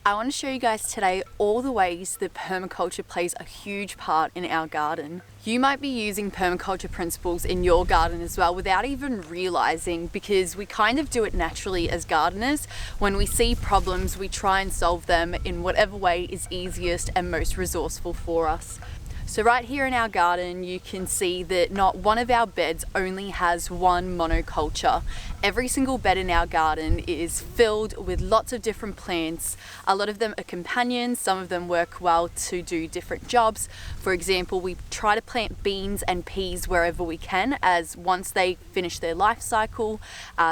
I want to show you guys today all the ways that permaculture plays a huge part in our garden. You might be using permaculture principles in your garden as well without even realizing, because we kind of do it naturally as gardeners. When we see problems, we try and solve them in whatever way is easiest and most resourceful for us. So right here in our garden, you can see that not one of our beds only has one monoculture. Every single bed in our garden is filled with lots of different plants. A lot of them are companions, some of them work well to do different jobs. For example, we try to plant beans and peas wherever we can, as once they finish their life cycle,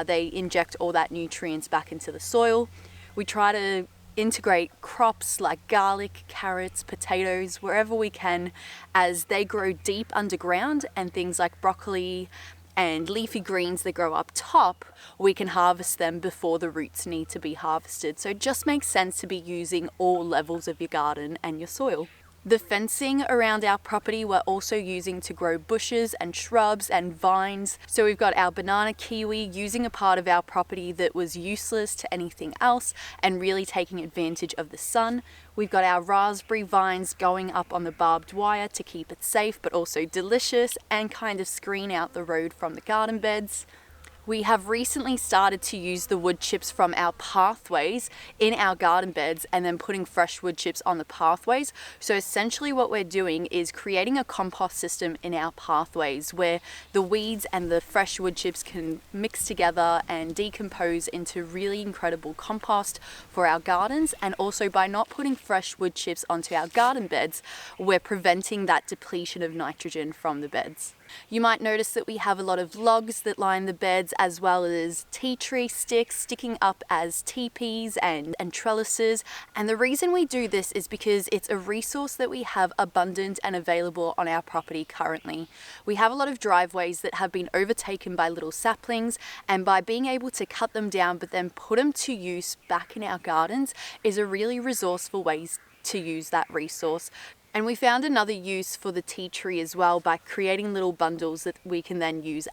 they inject all that nutrients back into the soil. We try to integrate crops like garlic, carrots, potatoes, wherever we can, as they grow deep underground, and things like broccoli and leafy greens that grow up top, we can harvest them before the roots need to be harvested. So it just makes sense to be using all levels of your garden and your soil. The fencing around our property we're also using to grow bushes and shrubs and vines. So we've got our banana kiwi using a part of our property that was useless to anything else and really taking advantage of the sun. We've got our raspberry vines going up on the barbed wire to keep it safe but also delicious and kind of screen out the road from the garden beds. We have recently started to use the wood chips from our pathways in our garden beds and then putting fresh wood chips on the pathways. So essentially what we're doing is creating a compost system in our pathways where the weeds and the fresh wood chips can mix together and decompose into really incredible compost for our gardens. And also, by not putting fresh wood chips onto our garden beds, we're preventing that depletion of nitrogen from the beds. You might notice that we have a lot of logs that line the beds, as well as tea tree sticks sticking up as teepees and trellises. And the reason we do this is because it's a resource that we have abundant and available on our property currently. We have a lot of driveways that have been overtaken by little saplings, and by being able to cut them down but then put them to use back in our gardens is a really resourceful way to use that resource. And we found another use for the tea tree as well by creating little bundles that we can then use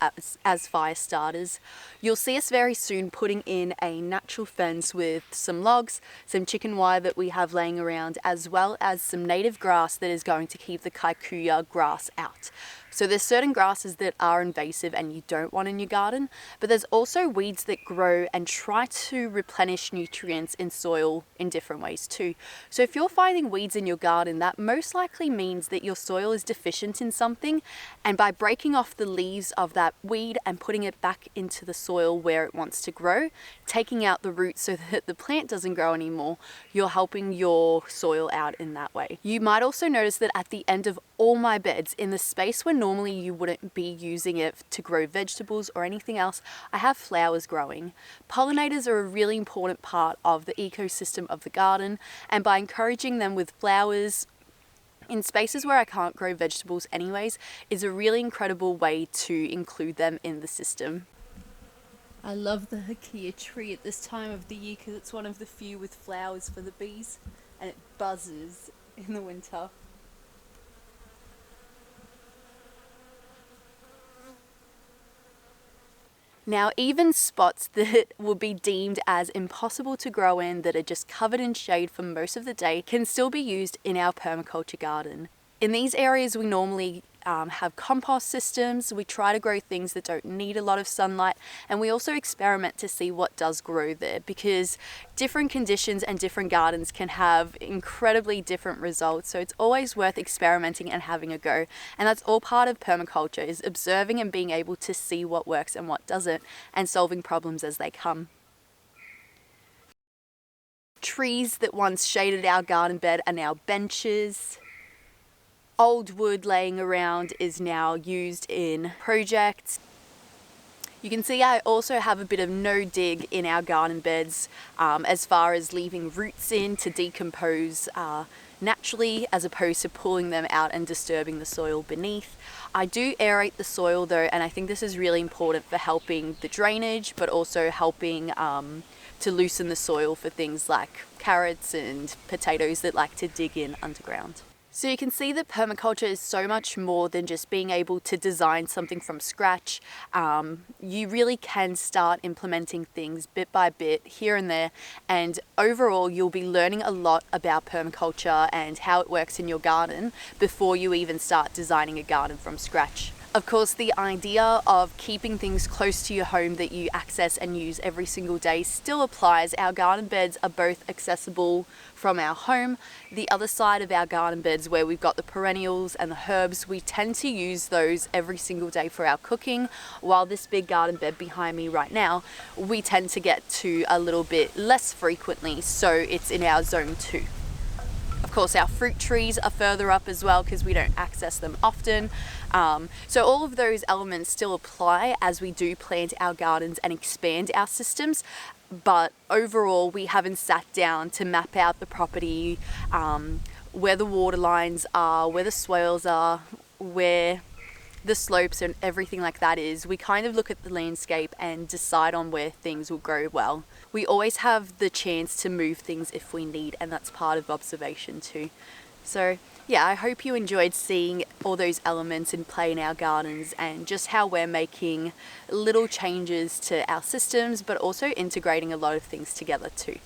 as fire starters. You'll see us very soon putting in a natural fence with some logs, some chicken wire that we have laying around, as well as some native grass that is going to keep the kikuyu grass out. So there's certain grasses that are invasive and you don't want in your garden, but there's also weeds that grow and try to replenish nutrients in soil in different ways too. So if you're finding weeds in your garden, that most likely means that your soil is deficient in something, and by breaking off the leaves of that weed and putting it back into the soil where it wants to grow, taking out the roots so that the plant doesn't grow anymore, you're helping your soil out in that way. You might also notice that at the end of all my beds, in the space where normally you wouldn't be using it to grow vegetables or anything else, I have flowers growing. Pollinators are a really important part of the ecosystem of the garden, and by encouraging them with flowers in spaces where I can't grow vegetables anyways is a really incredible way to include them in the system. I love the hakea tree at this time of the year because it's one of the few with flowers for the bees, and it buzzes in the winter. Now, even spots that would be deemed as impossible to grow in, that are just covered in shade for most of the day, can still be used in our permaculture garden. In these areas, we normally have compost systems. We try to grow things that don't need a lot of sunlight, and we also experiment to see what does grow there, because different conditions and different gardens can have incredibly different results. So it's always worth experimenting and having a go, and that's all part of permaculture, is observing and being able to see what works and what doesn't, and solving problems as they come. Trees that once shaded our garden bed are now benches. Old wood laying around is now used in projects. You can see I also have a bit of no dig in our garden beds, as far as leaving roots in to decompose naturally, as opposed to pulling them out and disturbing the soil beneath. I do aerate the soil though, and I think this is really important for helping the drainage, but also helping to loosen the soil for things like carrots and potatoes that like to dig in underground. So you can see that permaculture is so much more than just being able to design something from scratch. You really can start implementing things bit by bit here and there, and overall you'll be learning a lot about permaculture and how it works in your garden before you even start designing a garden from scratch. Of course, the idea of keeping things close to your home that you access and use every single day still applies. Our garden beds are both accessible from our home. The other side of our garden beds, where we've got the perennials and the herbs, we tend to use those every single day for our cooking, while this big garden bed behind me right now, we tend to get to a little bit less frequently, so it's in our zone 2. Of course, our fruit trees are further up as well because we don't access them often. So all of those elements still apply as we do plant our gardens and expand our systems. But overall, we haven't sat down to map out the property, where the water lines are, where the swales are, where the slopes and everything like that is. We kind of look at the landscape and decide on where things will grow well. We always have the chance to move things if we need, and that's part of observation too. So yeah, I hope you enjoyed seeing all those elements in play in our gardens and just how we're making little changes to our systems, but also integrating a lot of things together too.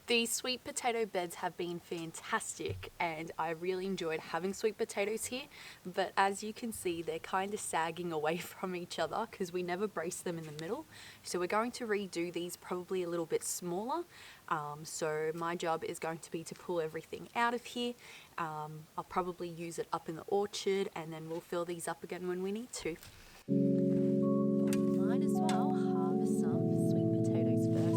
These sweet potato beds have been fantastic, and I really enjoyed having sweet potatoes here, but as you can see, they're kind of sagging away from each other because we never brace them in the middle. So we're going to redo these probably a little bit smaller. So my job is going to be to pull everything out of here. I'll probably use it up in the orchard, and then we'll fill these up again when we need to. Might as well harvest some sweet potatoes first.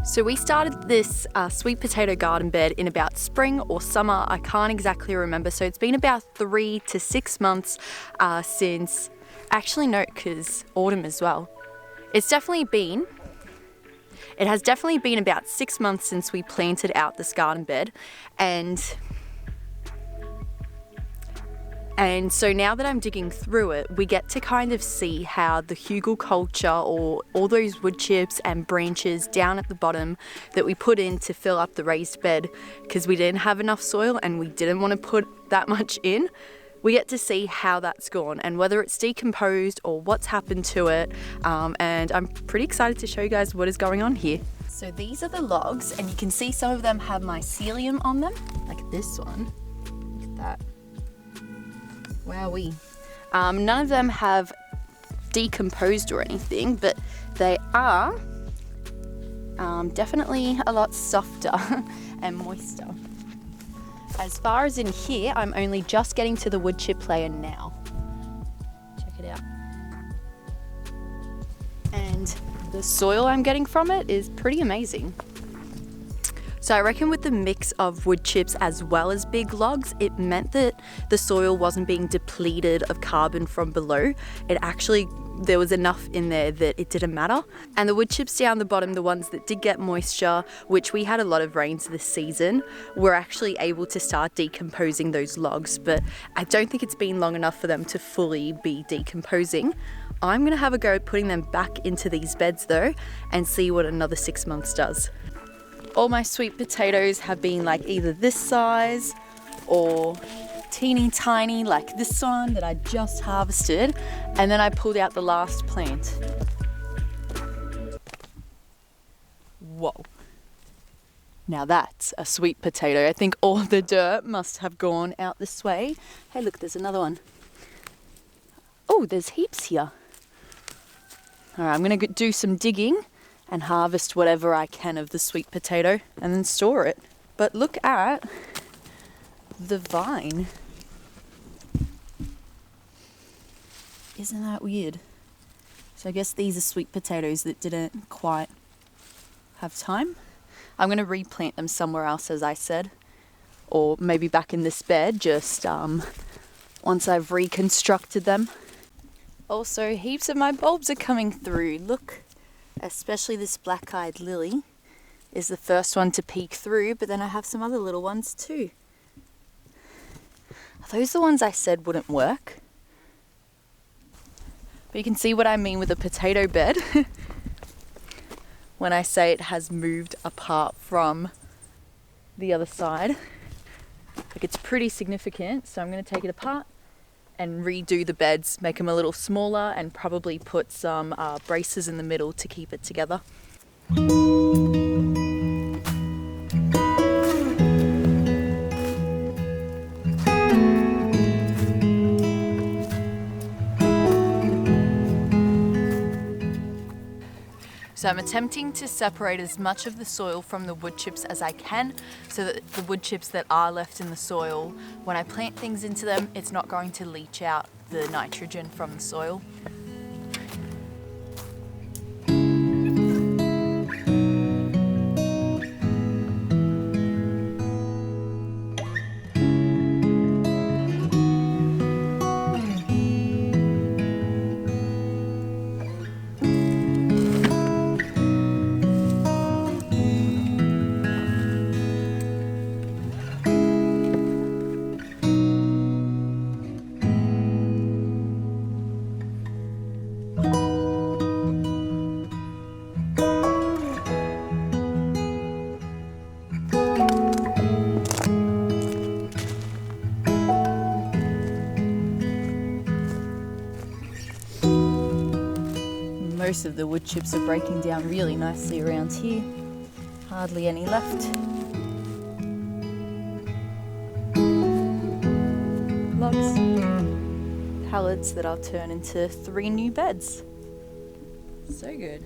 So we started this sweet potato garden bed in about spring or summer, I can't exactly remember. So it's been about 3 to 6 months since, actually no, because autumn as well. It has definitely been about 6 months since we planted out this garden bed, and so now that I'm digging through it, we get to kind of see how the hugelkultur, or all those wood chips and branches down at the bottom that we put in to fill up the raised bed, because we didn't have enough soil and we didn't want to put that much in, we get to see how that's gone and whether it's decomposed or what's happened to it. And I'm pretty excited to show you guys what is going on here. So these are the logs, and you can see some of them have mycelium on them, like this one. Look at that. Wowee. None of them have decomposed or anything, but they are definitely a lot softer and moister. As far as in here, I'm only just getting to the wood chip layer now. Check it out. And the soil I'm getting from it is pretty amazing. So I reckon with the mix of wood chips as well as big logs, it meant that the soil wasn't being depleted of carbon from below. There was enough in there that it didn't matter. And the wood chips down the bottom, the ones that did get moisture, which we had a lot of rains this season, were actually able to start decomposing those logs. But I don't think it's been long enough for them to fully be decomposing. I'm gonna have a go at putting them back into these beds though, and see what another 6 months does. All my sweet potatoes have been like either this size or teeny tiny like this one that I just harvested, and then I pulled out the last plant. Whoa. Now that's a sweet potato. I think all the dirt must have gone out this way. Hey look, there's another one. Oh, there's heaps here. All right, I'm gonna do some digging and harvest whatever I can of the sweet potato and then store it. But look at the vine. Isn't that weird? So I guess these are sweet potatoes that didn't quite have time. I'm gonna replant them somewhere else, as I said. or maybe back in this bed, just once I've reconstructed them. Also, heaps of my bulbs are coming through. Look, especially this black-eyed lily is the first one to peek through, but then I have some other little ones too. Are those the ones I said wouldn't work? But you can see what I mean with a potato bed when I say it has moved apart from the other side. Like, it's pretty significant, so I'm going to take it apart and redo the beds, make them a little smaller, and probably put some braces in the middle to keep it together. So I'm attempting to separate as much of the soil from the wood chips as I can, so that the wood chips that are left in the soil, when I plant things into them, it's not going to leach out the nitrogen from the soil. Most of the wood chips are breaking down really nicely around here. Hardly any left. Logs. Pallets that I'll turn into 3 new beds. So good.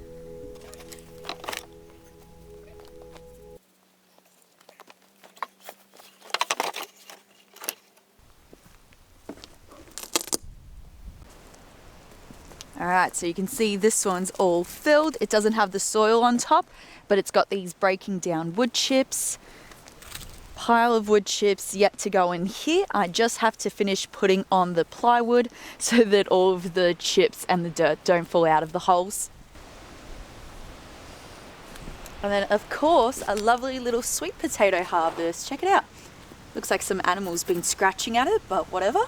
Alright, so you can see this one's all filled. It doesn't have the soil on top, but it's got these breaking down wood chips. Pile of wood chips yet to go in here. I just have to finish putting on the plywood so that all of the chips and the dirt don't fall out of the holes. And then of course, a lovely little sweet potato harvest. Check it out. Looks like some animal's been scratching at it, but whatever.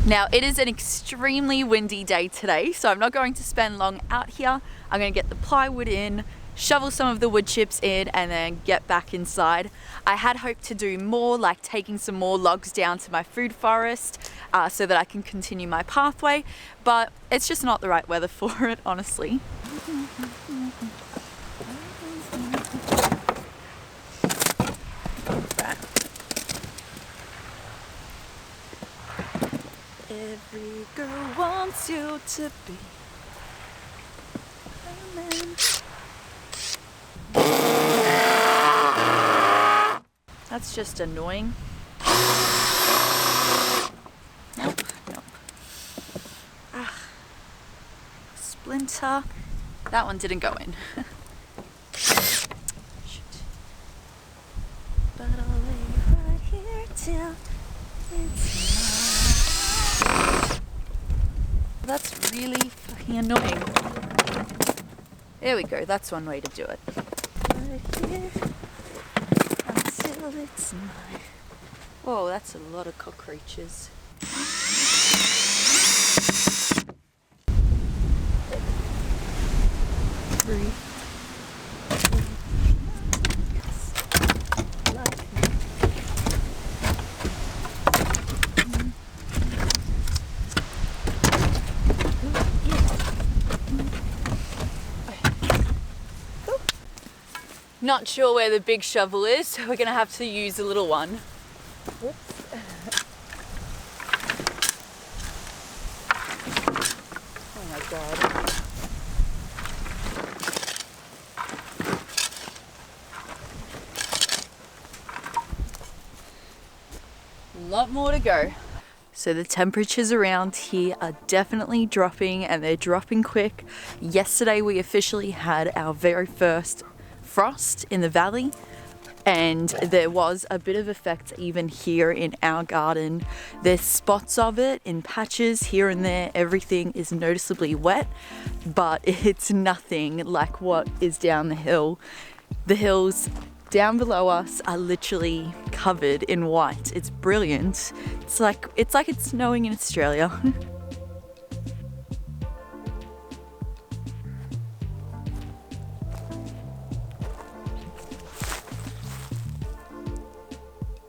Now, it is an extremely windy day today, so I'm not going to spend long out here. I'm going to get the plywood in, shovel some of the wood chips in, and then get back inside. I had hoped to do more, like taking some more logs down to my food forest so that I can continue my pathway, but it's just not the right weather for it, honestly. Every girl wants you to be a man. That's just annoying. Nope, nope. Ah, splinter. That one didn't go in. Shoot. But I'll lay right here till it's mine. That's really fucking annoying. There we go, that's one way to do it. Right here until it's mine. Whoa, that's a lot of cockroaches. 3. Not sure where the big shovel is, so we're gonna have to use the little one. Whoops. Oh my god. A lot more to go. So the temperatures around here are definitely dropping, and they're dropping quick. Yesterday we officially had our very first frost in the valley. And there was a bit of effect even here in our garden. There's spots of it in patches here and there. Everything is noticeably wet, but it's nothing like what is down the hill. The hills down below us are literally covered in white. It's brilliant. It's like it's snowing in Australia.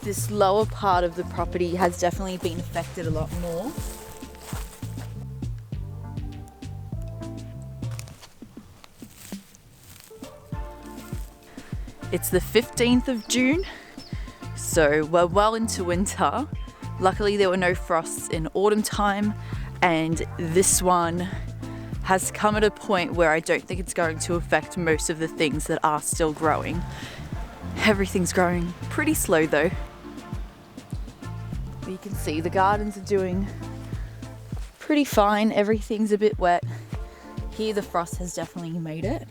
This lower part of the property has definitely been affected a lot more. It's the 15th of June, so we're well into winter. Luckily there were no frosts in autumn time, and this one has come at a point where I don't think it's going to affect most of the things that are still growing. Everything's growing pretty slow though. You can see the gardens are doing pretty fine. Everything's a bit wet. Here the frost has definitely made it.